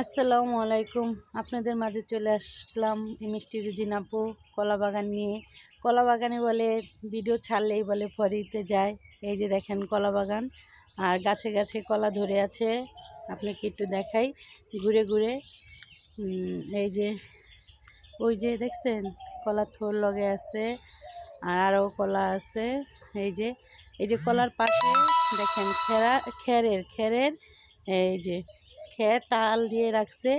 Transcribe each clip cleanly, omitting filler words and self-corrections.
আসসালামু আলাইকুম। আপনাদের মাঝে চলে আসলাম মিষ্টি রুজিন আপু কলা বাগান নিয়ে। কলা বাগানে বলে ভিডিও ছাড়লেই বলে ফরিতে যায়। এই যে দেখেন কলা বাগান, আর গাছে গাছে কলা ধরে আছে। আপনাকে একটু দেখাই ঘুরে ঘুরে। এই যে ওই যে দেখছেন কলা থোর লগে আছে, আর আরও কলা আছে। এই যে কলার পাশে দেখেন খেরের খেরের এই যে খের টাল দিয়ে রাখছে।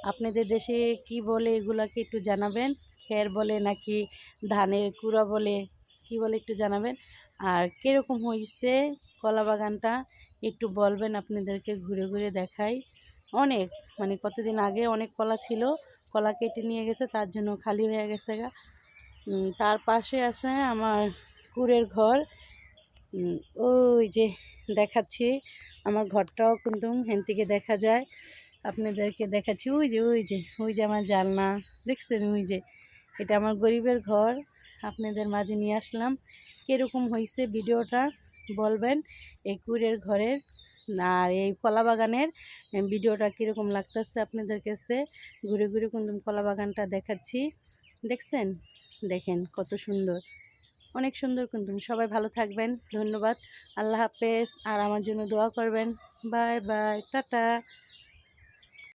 আপনাদের দেশে কি বলে এগুলাকে একটু জানাবেন। খের বলে নাকি ধানের কুড়া বলে, কি বলে একটু জানাবেন। আর কীরকম হয়েছে কলা বাগানটা একটু বলবেন, আপনাদেরকে ঘুরে ঘুরে দেখাই। অনেক কতদিন আগে অনেক কলা ছিল, কলা কেটে নিয়ে গেছে, তার জন্য খালি হয়ে গেছে গা। তার পাশে আছে আমার কুড়ের ঘর। ওই যে দেখাচ্ছি আমার ঘরটাও কিন্তু হেন থেকে দেখা যায়। আপনাদেরকে দেখাচ্ছি ওই যে আমার জানলা দেখছেন। ওই যে এটা আমার গরিবের ঘর, আপনাদের মাঝে নিয়ে আসলাম। কীরকম হয়েছে ভিডিওটা বলবেন এই কুড়ের ঘরের আর এই কলা বাগানের ভিডিওটা কীরকম লাগতেছে আপনাদের কাছে। ঘুরে ঘুরে কিন্তু কলা বাগানটা দেখাচ্ছি, দেখছেন। দেখেন কত সুন্দর, অনেক সুন্দর। কিন্তু সবাই ভালো থাকবেন, ধন্যবাদ, আল্লাহ হাফেজ। আর আমার জন্য দোয়া করবেন। Bye bye, tata.